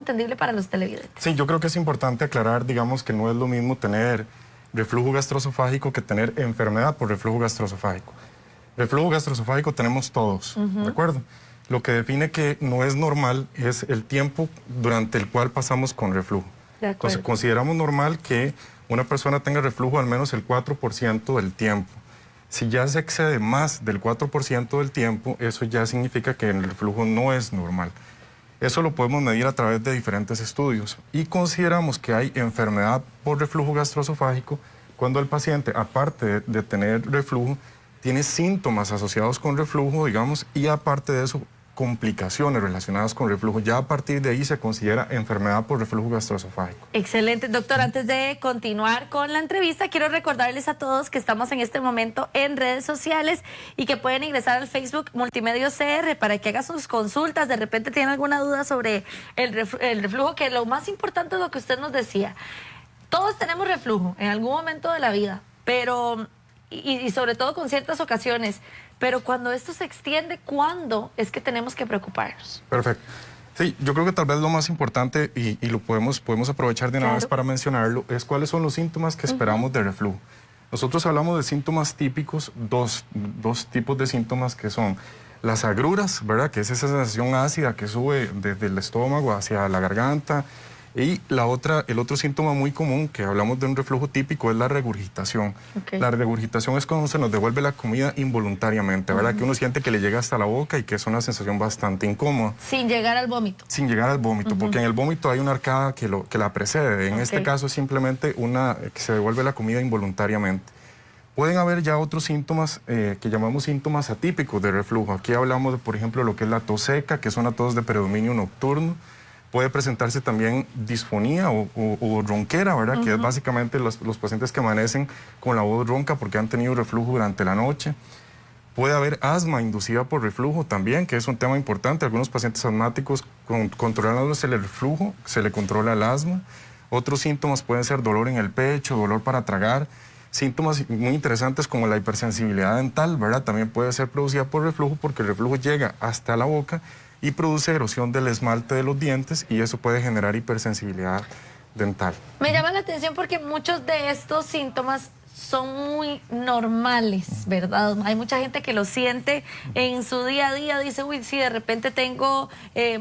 entendible para los televidentes. Sí, yo creo que es importante aclarar, digamos, que no es lo mismo tener reflujo gastroesofágico que tener enfermedad por reflujo gastroesofágico. Reflujo gastroesofágico tenemos todos, ¿de acuerdo? Lo que define que no es normal es el tiempo durante el cual pasamos con reflujo. Entonces, consideramos normal que una persona tenga reflujo al menos el 4% del tiempo. Si ya se excede más del 4% del tiempo, eso ya significa que el reflujo no es normal. Eso lo podemos medir a través de diferentes estudios y consideramos que hay enfermedad por reflujo gastroesofágico cuando el paciente, aparte de tener reflujo, tiene síntomas asociados con reflujo, digamos, y aparte de eso, complicaciones relacionadas con reflujo. Ya a partir de ahí se considera enfermedad por reflujo gastroesofágico. Excelente, doctor. Antes de continuar con la entrevista, quiero recordarles a todos que estamos en este momento en redes sociales y que pueden ingresar al Facebook Multimedios CR para que hagan sus consultas. De repente tienen alguna duda sobre el reflujo, que lo más importante es lo que usted nos decía. Todos tenemos reflujo en algún momento de la vida, pero y sobre todo con ciertas ocasiones. Pero cuando esto se extiende, ¿cuándo es que tenemos que preocuparnos? Perfecto. Sí, yo creo que tal vez lo más importante, y lo podemos aprovechar de una vez para mencionarlo, es cuáles son los síntomas que esperamos de reflujo. Nosotros hablamos de síntomas típicos, dos tipos de síntomas que son las agruras, ¿verdad? Que es esa sensación ácida que sube desde el estómago hacia la garganta. Y el otro síntoma muy común, que hablamos de un reflujo típico, es la regurgitación. La regurgitación es cuando se nos devuelve la comida involuntariamente, ¿verdad? Que uno siente que le llega hasta la boca y que es una sensación bastante incómoda. Sin llegar al vómito. Sin llegar al vómito, porque en el vómito hay una arcada que la precede. En este caso es simplemente que se devuelve la comida involuntariamente. Pueden haber ya otros síntomas que llamamos síntomas atípicos de reflujo. Aquí hablamos de, por ejemplo, lo que es la tos seca, que es una tos de predominio nocturno. Puede presentarse también disfonía o ronquera, ¿verdad? Que es básicamente los pacientes que amanecen con la voz ronca porque han tenido reflujo durante la noche. Puede haber asma inducida por reflujo también, que es un tema importante. Algunos pacientes asmáticos, controlándose el reflujo, se le controla el asma. Otros síntomas pueden ser dolor en el pecho, dolor para tragar. Síntomas muy interesantes como la hipersensibilidad dental, ¿verdad? También puede ser producida por reflujo porque el reflujo llega hasta la boca y produce erosión del esmalte de los dientes y eso puede generar hipersensibilidad dental. Me llama la atención porque muchos de estos síntomas son muy normales, ¿verdad? Hay mucha gente que lo siente en su día a día, dice, uy, sí, de repente tengo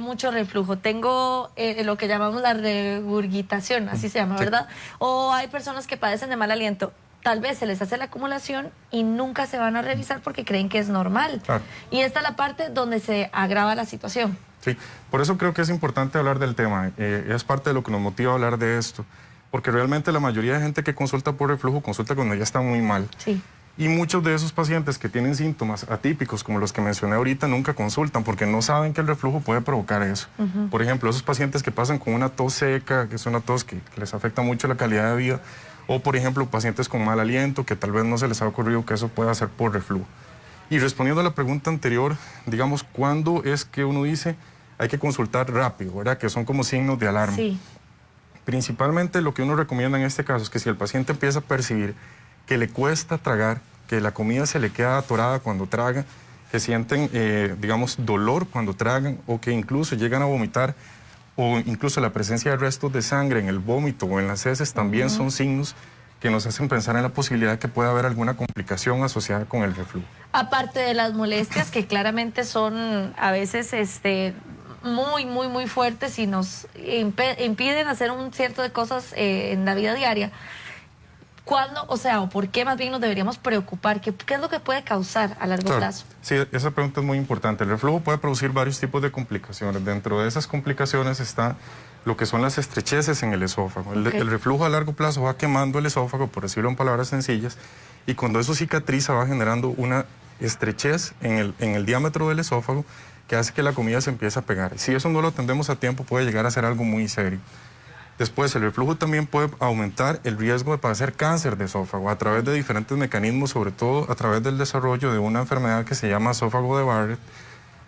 mucho reflujo, tengo lo que llamamos la regurgitación, así se llama, ¿verdad? O hay personas que padecen de mal aliento. Tal vez se les hace la acumulación y nunca se van a revisar porque creen que es normal. Claro. Y esta es la parte donde se agrava la situación. Sí, por eso creo que es importante hablar del tema. Es parte de lo que nos motiva a hablar de esto. Porque realmente la mayoría de gente que consulta por reflujo consulta cuando ya está muy mal. Sí. Y muchos de esos pacientes que tienen síntomas atípicos, como los que mencioné ahorita, nunca consultan porque no saben que el reflujo puede provocar eso. Por ejemplo, esos pacientes que pasan con una tos seca, que es una tos que les afecta mucho la calidad de vida, o por ejemplo, pacientes con mal aliento, que tal vez no se les ha ocurrido que eso pueda ser por reflujo. Y respondiendo a la pregunta anterior, digamos, ¿cuándo es que uno dice hay que consultar rápido, ¿verdad? Que son como signos de alarma. Sí. Principalmente lo que uno recomienda en este caso es que si el paciente empieza a percibir que le cuesta tragar, que la comida se le queda atorada cuando traga, que sienten, digamos, dolor cuando tragan o que incluso llegan a vomitar o incluso la presencia de restos de sangre en el vómito o en las heces también son signos que nos hacen pensar en la posibilidad de que pueda haber alguna complicación asociada con el reflujo. Aparte de las molestias que claramente son a veces muy fuertes y nos impiden hacer un cierto de cosas en la vida diaria. ¿Cuándo, o por qué más bien nos deberíamos preocupar? ¿Qué es lo que puede causar a largo plazo? Sí, esa pregunta es muy importante. El reflujo puede producir varios tipos de complicaciones. Dentro de esas complicaciones está lo que son las estrecheces en el esófago. El reflujo a largo plazo va quemando el esófago, por decirlo en palabras sencillas, y cuando eso cicatriza va generando una estrechez en el diámetro del esófago que hace que la comida se empiece a pegar. Si eso no lo atendemos a tiempo puede llegar a ser algo muy serio. Después, el reflujo también puede aumentar el riesgo de padecer cáncer de esófago a través de diferentes mecanismos, sobre todo a través del desarrollo de una enfermedad que se llama esófago de Barrett,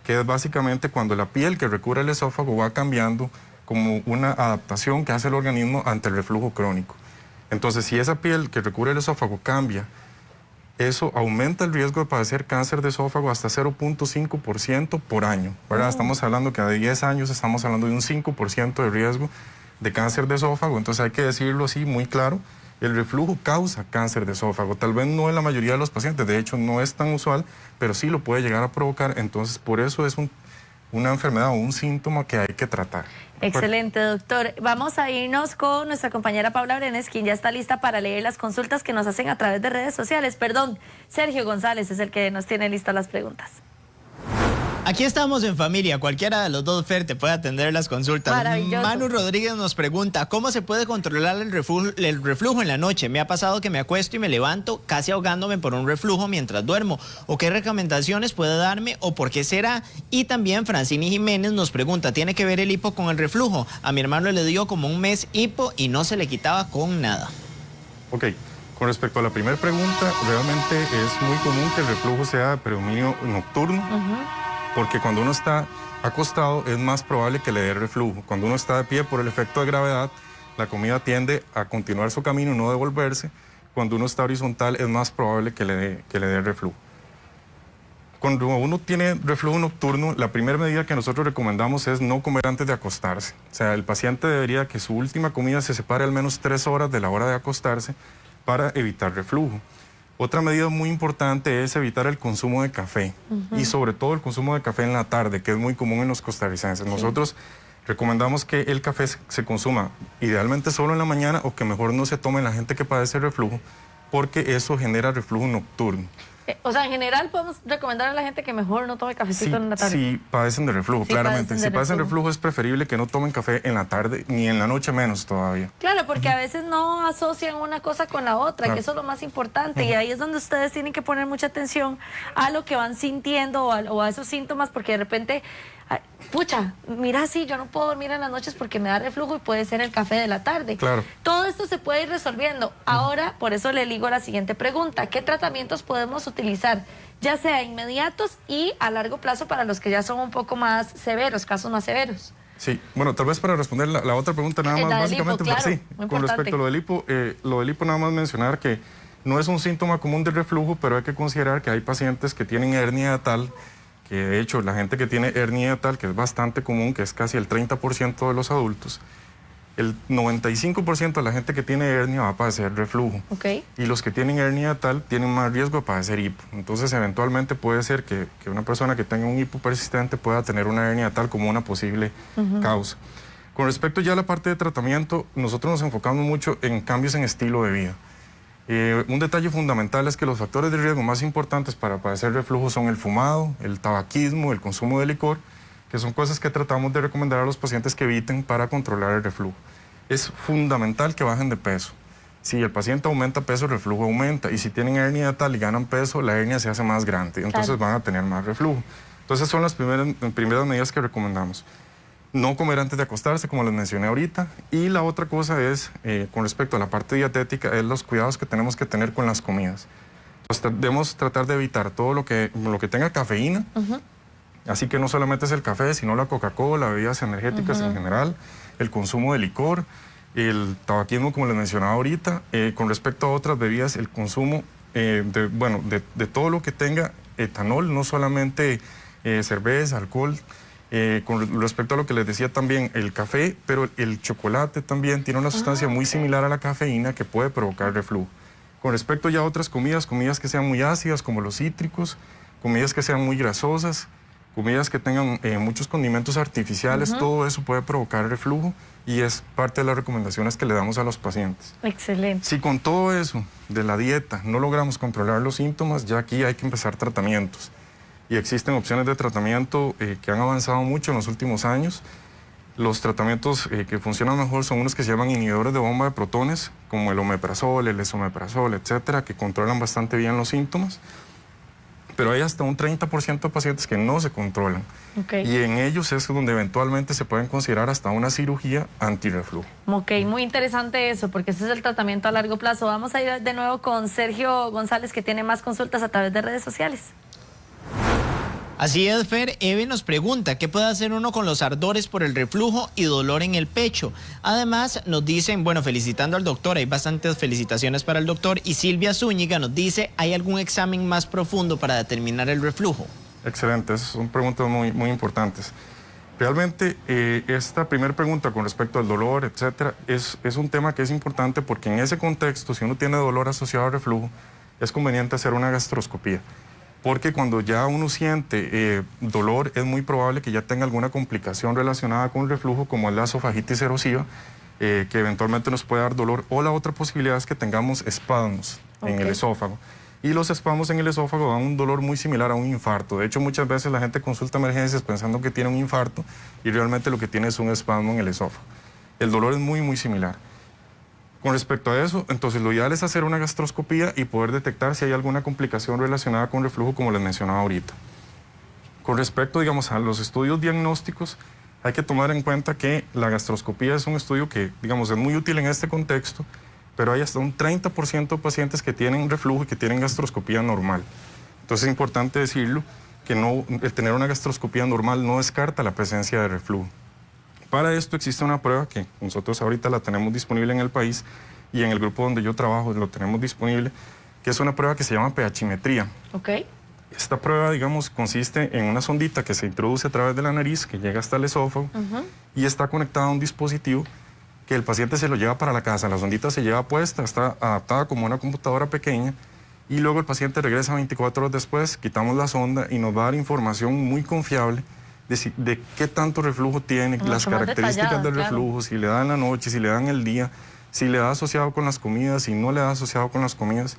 que es básicamente cuando la piel que recubre el esófago va cambiando como una adaptación que hace el organismo ante el reflujo crónico. Entonces, si esa piel que recubre el esófago cambia eso aumenta el riesgo de padecer cáncer de esófago hasta 0.5% por año, ¿verdad? Estamos hablando que a 10 años estamos hablando de un 5% de riesgo de cáncer de esófago, entonces hay que decirlo así muy claro. El reflujo causa cáncer de esófago, tal vez no en la mayoría de los pacientes, de hecho no es tan usual, pero sí lo puede llegar a provocar, entonces por eso es una enfermedad o un síntoma que hay que tratar. Excelente, doctor. Vamos a irnos con nuestra compañera Paula Brenes, quien ya está lista para leer las consultas que nos hacen a través de redes sociales. Perdón, Sergio González es el que nos tiene listas las preguntas. Aquí estamos en familia, cualquiera de los dos, Fer, te puede atender las consultas. Maravilloso. Manu Rodríguez nos pregunta, ¿cómo se puede controlar el reflujo en la noche? Me ha pasado que me acuesto y me levanto casi ahogándome por un reflujo mientras duermo. ¿O qué recomendaciones puede darme o por qué será? Y también Francini Jiménez nos pregunta, ¿tiene que ver el hipo con el reflujo? A mi hermano le dio como un mes hipo y no se le quitaba con nada. Ok, con respecto a la primera pregunta, realmente es muy común que el reflujo sea de predominio nocturno. Porque cuando uno está acostado es más probable que le dé reflujo. Cuando uno está de pie por el efecto de gravedad, la comida tiende a continuar su camino y no devolverse. Cuando uno está horizontal es más probable que le dé reflujo. Cuando uno tiene reflujo nocturno, la primera medida que nosotros recomendamos es no comer antes de acostarse. O sea, el paciente debería que su última comida se separe al menos 3 horas de la hora de acostarse para evitar reflujo. Otra medida muy importante es evitar el consumo de café y sobre todo el consumo de café en la tarde, que es muy común en los costarricenses. Sí. Nosotros recomendamos que el café se consuma idealmente solo en la mañana o que mejor no se tome en la gente que padece reflujo, porque eso genera reflujo nocturno. O sea, en general podemos recomendar a la gente que mejor no tome cafecito en la tarde. Sí, padecen de reflujo, sí, claramente. Si padecen de reflujo es preferible que no tomen café en la tarde, ni en la noche menos todavía. Claro, porque a veces no asocian una cosa con la otra, claro, que eso es lo más importante. Y ahí es donde ustedes tienen que poner mucha atención a lo que van sintiendo o a esos síntomas, porque de repente, pucha, mira, sí, yo no puedo dormir en las noches porque me da reflujo y puede ser el café de la tarde. Claro. Todo esto se puede ir resolviendo. Ahora, por eso le ligo la siguiente pregunta. ¿Qué tratamientos podemos utilizar, ya sea inmediatos y a largo plazo para los que ya son un poco más severos, casos más severos? Sí, bueno, tal vez para responder la otra pregunta nada más, básicamente, hipo, claro, sí, con respecto a lo del hipo nada más mencionar que no es un síntoma común del reflujo, pero hay que considerar que hay pacientes que tienen hernia tal, que de hecho la gente que tiene hernia tal, que es bastante común, que es casi el 30% de los adultos, el 95% de la gente que tiene hernia va a padecer reflujo. Okay. Y los que tienen hernia tal tienen más riesgo de padecer hipo. Entonces, eventualmente puede ser que una persona que tenga un hipo persistente pueda tener una hernia tal como una posible causa. Con respecto ya a la parte de tratamiento, nosotros nos enfocamos mucho en cambios en estilo de vida. Un detalle fundamental es que los factores de riesgo más importantes para padecer reflujo son el fumado, el tabaquismo, el consumo de licor, que son cosas que tratamos de recomendar a los pacientes que eviten para controlar el reflujo. Es fundamental que bajen de peso. Si el paciente aumenta peso, el reflujo aumenta. Y si tienen hernia tal y ganan peso, la hernia se hace más grande. Entonces van a tener más reflujo. Entonces son las primeras medidas que recomendamos. No comer antes de acostarse, como les mencioné ahorita. Y la otra cosa es, con respecto a la parte dietética, es los cuidados que tenemos que tener con las comidas. Entonces, debemos tratar de evitar todo lo que tenga cafeína. Así que no solamente es el café, sino la Coca-Cola, bebidas energéticas en general, el consumo de licor, el tabaquismo, como les mencionaba ahorita. Con respecto a otras bebidas, el consumo de todo lo que tenga etanol, no solamente cerveza, alcohol. Con respecto a lo que les decía también, el café, pero el chocolate también tiene una sustancia muy similar a la cafeína que puede provocar reflujo. Con respecto ya a otras comidas que sean muy ácidas, como los cítricos, comidas que sean muy grasosas, comidas que tengan muchos condimentos artificiales, todo eso puede provocar reflujo y es parte de las recomendaciones que le damos a los pacientes. Excelente. Si con todo eso de la dieta no logramos controlar los síntomas, ya aquí hay que empezar tratamientos. Y existen opciones de tratamiento que han avanzado mucho en los últimos años. Los tratamientos que funcionan mejor son unos que se llaman inhibidores de bomba de protones, como el omeprazol, el esomeprazol, etcétera, que controlan bastante bien los síntomas. Pero hay hasta un 30% de pacientes que no se controlan. Y en ellos es donde eventualmente se pueden considerar hasta una cirugía antirreflujo. Ok, muy interesante eso, porque ese es el tratamiento a largo plazo. Vamos a ir de nuevo con Sergio González, que tiene más consultas a través de redes sociales. Así es, Fer. Eve nos pregunta, ¿qué puede hacer uno con los ardores por el reflujo y dolor en el pecho? Además, nos dicen, bueno, felicitando al doctor, hay bastantes felicitaciones para el doctor. Y Silvia Zúñiga nos dice, ¿hay algún examen más profundo para determinar el reflujo? Excelente, esas son preguntas muy, muy importantes. Realmente, esta primera pregunta con respecto al dolor, etcétera, es un tema que es importante porque en ese contexto, si uno tiene dolor asociado al reflujo, es conveniente hacer una gastroscopía. Porque cuando ya uno siente dolor, es muy probable que ya tenga alguna complicación relacionada con el reflujo, como es la esofagitis erosiva, que eventualmente nos puede dar dolor. O la otra posibilidad es que tengamos espasmos en el esófago. Y los espasmos en el esófago dan un dolor muy similar a un infarto. De hecho, muchas veces la gente consulta emergencias pensando que tiene un infarto y realmente lo que tiene es un espasmo en el esófago. El dolor es muy, muy similar. Con respecto a eso, entonces lo ideal es hacer una gastroscopía y poder detectar si hay alguna complicación relacionada con reflujo, como les mencionaba ahorita. Con respecto, digamos, a los estudios diagnósticos, hay que tomar en cuenta que la gastroscopía es un estudio que, digamos, es muy útil en este contexto, pero hay hasta un 30% de pacientes que tienen reflujo y que tienen gastroscopía normal. Entonces es importante decirlo, que el tener una gastroscopía normal no descarta la presencia de reflujo. Para esto existe una prueba que nosotros ahorita la tenemos disponible en el país y en el grupo donde yo trabajo lo tenemos disponible, que es una prueba que se llama pH-metría. Okay. Esta prueba, digamos, consiste en una sondita que se introduce a través de la nariz, que llega hasta el esófago y está conectada a un dispositivo que el paciente se lo lleva para la casa. La sondita se lleva puesta, está adaptada como una computadora pequeña y luego el paciente regresa 24 horas después, quitamos la sonda y nos va a dar información muy confiable de qué tanto reflujo tiene, las características del reflujo, si le da en la noche, si le da en el día, si le da asociado con las comidas, si no le da asociado con las comidas.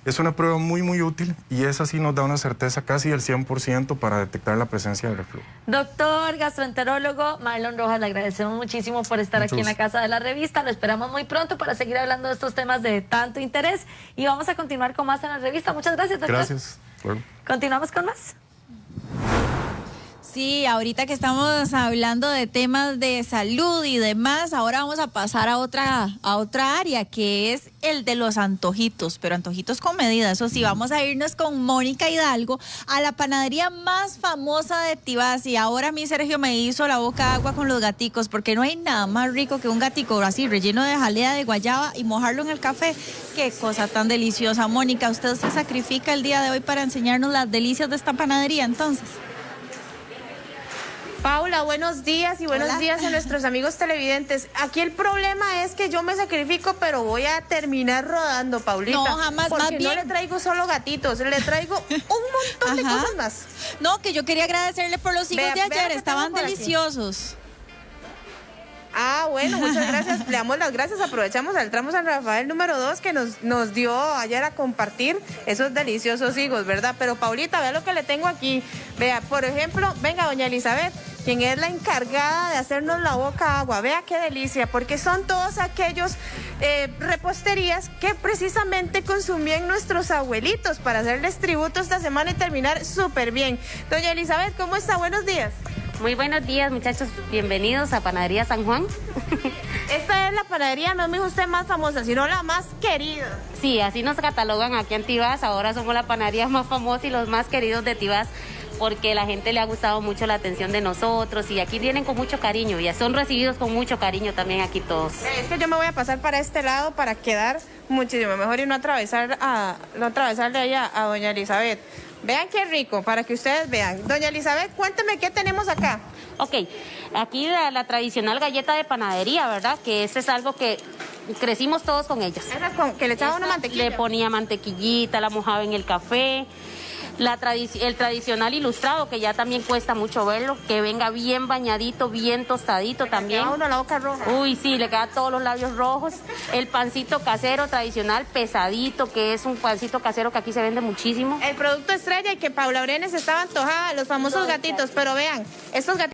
Es una prueba muy, muy útil y esa sí nos da una certeza casi del 100% para detectar la presencia de reflujo. Doctor gastroenterólogo Marlon Rojas, le agradecemos muchísimo por estar aquí en la Casa de la Revista. Lo esperamos muy pronto para seguir hablando de estos temas de tanto interés y vamos a continuar con más en la revista. Muchas gracias, doctor. Gracias. Bueno. Continuamos con más. Sí, ahorita que estamos hablando de temas de salud y demás, ahora vamos a pasar a otra área, que es el de los antojitos, pero antojitos con medida. Eso sí, vamos a irnos con Mónica Hidalgo a la panadería más famosa de Tibás. Y ahora a mí, Sergio, me hizo la boca agua con los gaticos, porque no hay nada más rico que un gatico así, relleno de jalea de guayaba y mojarlo en el café. Qué cosa tan deliciosa. Mónica, usted se sacrifica el día de hoy para enseñarnos las delicias de esta panadería, entonces. Paula, buenos días y buenos Hola. días a nuestros amigos televidentes. Aquí el problema es que yo me sacrifico, pero voy a terminar rodando, Paulita. No, jamás, porque más no bien. le traigo solo gatitos, le traigo un montón de cosas más. No, que yo quería agradecerle por los higos Vea, de vea ayer, lo que estaban tengo por aquí. deliciosos. Ah, bueno, muchas gracias. Le damos las gracias. Aprovechamos al tramo San Rafael número 2 que nos dio ayer a compartir esos deliciosos higos, ¿verdad? Pero Paulita, vea lo que le tengo aquí. Vea, por ejemplo, venga, doña Elizabeth, quien es la encargada de hacernos la boca agua. Vea qué delicia, porque son todos aquellos reposterías que precisamente consumían nuestros abuelitos para hacerles tributo esta semana y terminar súper bien. Doña Elizabeth, ¿cómo está? Buenos días. Muy buenos días, muchachos. Bienvenidos a Panadería San Juan. Esta es la panadería, no me dijo usted más famosa, sino la más querida. Sí, así nos catalogan aquí en Tibás. Ahora somos la panadería más famosa y los más queridos de Tibás, porque la gente le ha gustado mucho la atención de nosotros y aquí vienen con mucho cariño y son recibidos con mucho cariño también aquí todos. Es que yo me voy a pasar para este lado para quedar muchísimo mejor y no atravesarle ahí a doña Elizabeth. Vean qué rico, para que ustedes vean. Doña Elizabeth, cuénteme qué tenemos acá. Ok, aquí la tradicional galleta de panadería, ¿verdad? Que ese es algo que crecimos todos con ellas. Esa que le echaba una mantequilla. Le ponía mantequillita, la mojaba en el café. El tradicional ilustrado, que ya también cuesta mucho verlo, que venga bien bañadito, bien tostadito también. Le uno la boca roja. Uy, sí, le queda todos los labios rojos. El pancito casero tradicional, pesadito, que es un pancito casero que aquí se vende muchísimo. El producto estrella y que Paula Brenes estaba antojada, los famosos gatitos. Pero vean, estos gatitos